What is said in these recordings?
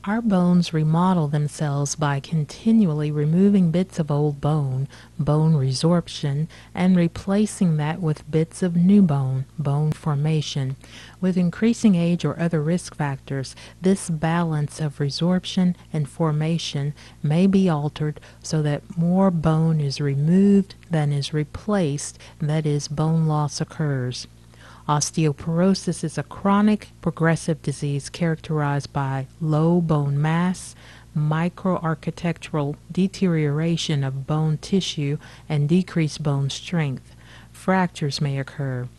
Our bones remodel themselves by continually removing bits of old bone, bone resorption, and replacing that with bits of new bone, bone formation. With increasing age or other risk factors, this balance of resorption and formation may be altered so that more bone is removed than is replaced, that is, bone loss occurs. Osteoporosis is a chronic progressive disease characterized by low bone mass, microarchitectural deterioration of bone tissue, and decreased bone strength. Fractures may occur.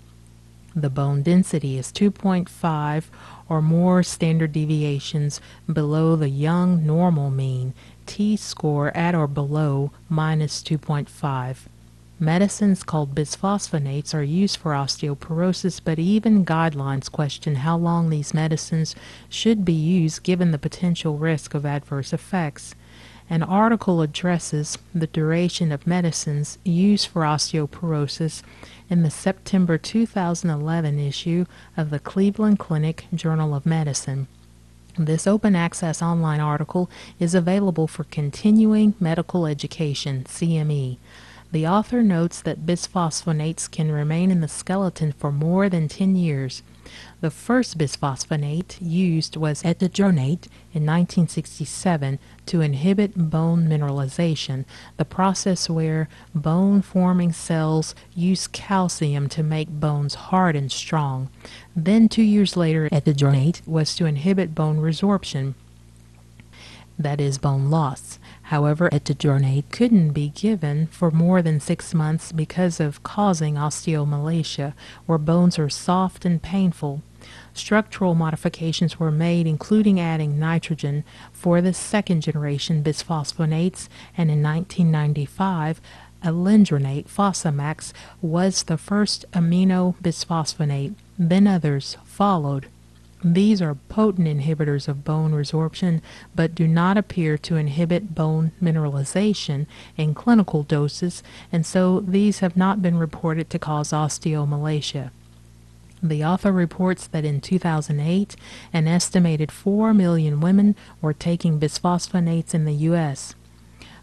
The bone density is 2.5 or more standard deviations below the young normal mean, T-score at or below minus 2.5. Medicines called bisphosphonates are used for osteoporosis, but even guidelines question how long these medicines should be used given the potential risk of adverse effects. An article addresses the duration of medicines used for osteoporosis in the September 2011 issue of the Cleveland Clinic Journal of Medicine. This open access online article is available for continuing medical education, CME. The author notes that bisphosphonates can remain in the skeleton for more than 10 years. The first bisphosphonate used was etidronate in 1967 to inhibit bone mineralization, the process where bone-forming cells use calcium to make bones hard and strong. Then 2 years later, etidronate was to inhibit bone resorption, that is, bone loss. However, etidronate couldn't be given for more than 6 months because of causing osteomalacia, where bones are soft and painful. Structural modifications were made, including adding nitrogen for the second generation bisphosphonates, and in 1995, alendronate Fosamax was the first amino bisphosphonate. Then others followed. These are potent inhibitors of bone resorption, but do not appear to inhibit bone mineralization in clinical doses, and so these have not been reported to cause osteomalacia. The author reports that in 2008, an estimated 4 million women were taking bisphosphonates in the U.S.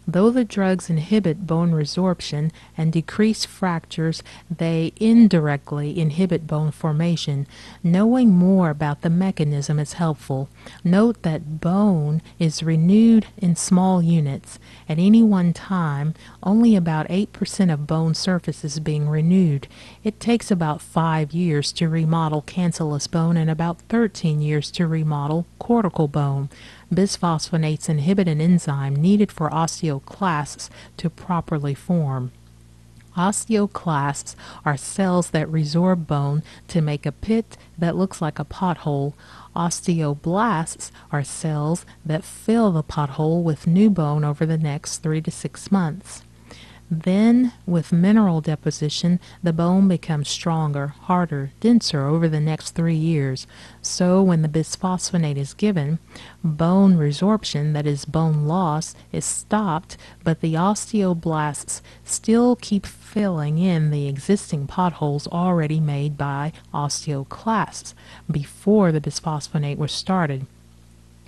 Though the drugs inhibit bone resorption and decrease fractures, they indirectly inhibit bone formation. Knowing more about the mechanism is helpful. Note that bone is renewed in small units. At any one time, only about 8% of bone surface is being renewed. It takes about 5 years to remodel cancellous bone and about 13 years to remodel cortical bone. Bisphosphonates inhibit an enzyme needed for osteoclasts to properly form. Osteoclasts are cells that resorb bone to make a pit that looks like a pothole. Osteoblasts are cells that fill the pothole with new bone over the next 3 to 6 months. Then, with mineral deposition, the bone becomes stronger, harder, denser over the next 3 years. So, when the bisphosphonate is given, bone resorption, that is, bone loss, is stopped, but the osteoblasts still keep filling in the existing potholes already made by osteoclasts before the bisphosphonate was started.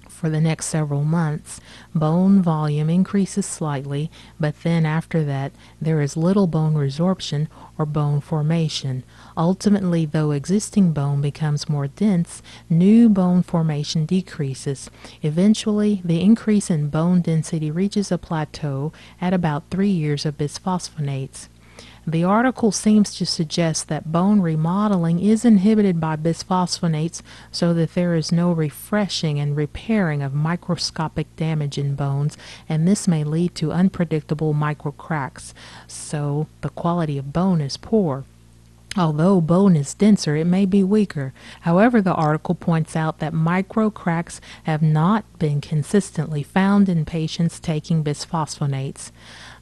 For the next several months, bone volume increases slightly, but then after that, there is little bone resorption or bone formation. Ultimately, though existing bone becomes more dense, new bone formation decreases. Eventually, the increase in bone density reaches a plateau at about 3 years of bisphosphonates. The article seems to suggest that bone remodeling is inhibited by bisphosphonates so that there is no refreshing and repairing of microscopic damage in bones, and this may lead to unpredictable microcracks, so the quality of bone is poor. Although bone is denser, it may be weaker. However, the article points out that microcracks have not been consistently found in patients taking bisphosphonates.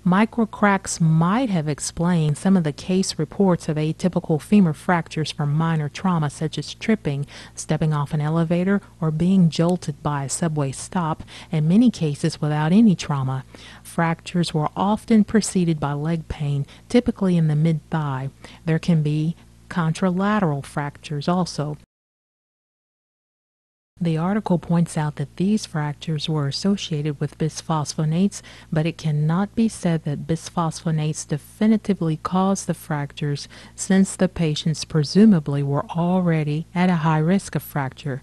Microcracks might have explained some of the case reports of atypical femur fractures from minor trauma such as tripping, stepping off an elevator, or being jolted by a subway stop, in many cases without any trauma. Fractures were often preceded by leg pain, typically in the mid-thigh. There can be contralateral fractures also. The article points out that these fractures were associated with bisphosphonates, but it cannot be said that bisphosphonates definitively caused the fractures, since the patients presumably were already at a high risk of fracture.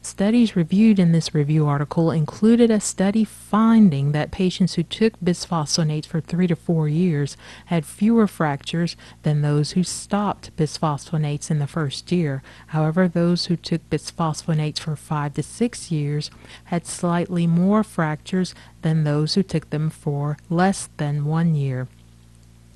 Studies reviewed in this review article included a study finding that patients who took bisphosphonates for 3 to 4 years had fewer fractures than those who stopped bisphosphonates in the first year. However, those who took bisphosphonates for 5 to 6 years had slightly more fractures than those who took them for less than 1 year.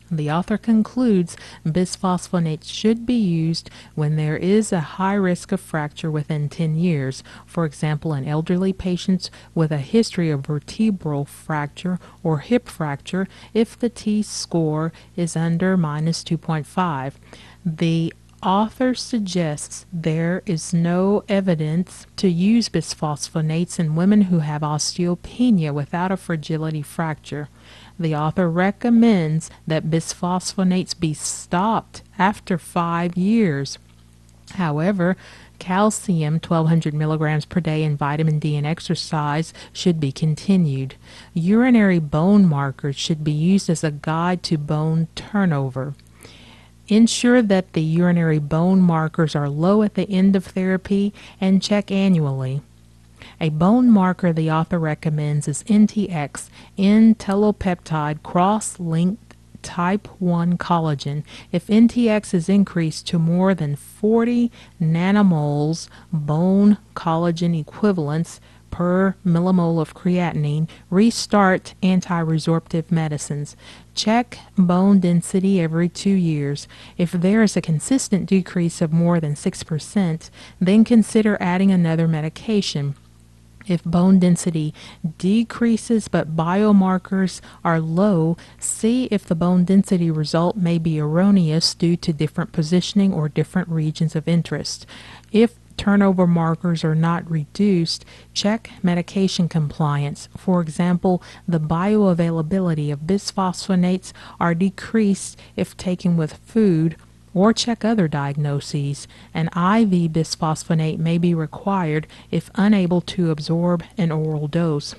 The author concludes bisphosphonates should be used when there is a high risk of fracture within 10 years, for example, in elderly patients with a history of vertebral fracture or hip fracture if the T-score is under -2.5. The author suggests there is no evidence to use bisphosphonates in women who have osteopenia without a fragility fracture. The author recommends that bisphosphonates be stopped after 5 years. However, calcium 1200 milligrams per day and vitamin D and exercise should be continued. Urinary bone markers should be used as a guide to bone turnover. Ensure that the urinary bone markers are low at the end of therapy and check annually. A bone marker the author recommends is NTX, N-telopeptide cross-linked type 1 collagen. If NTX is increased to more than 40 nanomoles bone collagen equivalents per millimole of creatinine, restart anti-resorptive medicines. Check bone density every 2 years. If there is a consistent decrease of more than 6%, then consider adding another medication. If bone density decreases but biomarkers are low, see if the bone density result may be erroneous due to different positioning or different regions of interest. If turnover markers are not reduced, check medication compliance. For example, the bioavailability of bisphosphonates are decreased if taken with food, or check other diagnoses. An IV bisphosphonate may be required if unable to absorb an oral dose.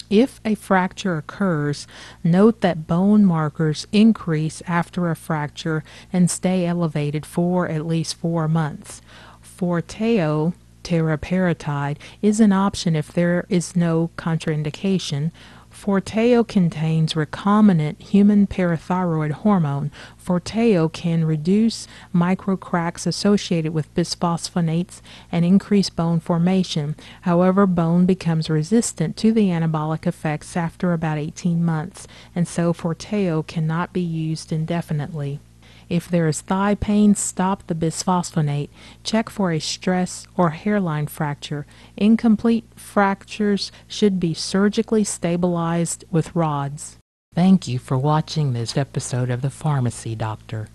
If a fracture occurs, note that bone markers increase after a fracture and stay elevated for at least 4 months. Forteo teriparatide is an option if there is no contraindication. Forteo contains recombinant human parathyroid hormone. Forteo can reduce microcracks associated with bisphosphonates and increase bone formation. However, bone becomes resistant to the anabolic effects after about 18 months, and so Forteo cannot be used indefinitely. If there is thigh pain, stop the bisphosphonate. Check for a stress or hairline fracture. Incomplete fractures should be surgically stabilized with rods. Thank you for watching this episode of The Pharmacy Doctor.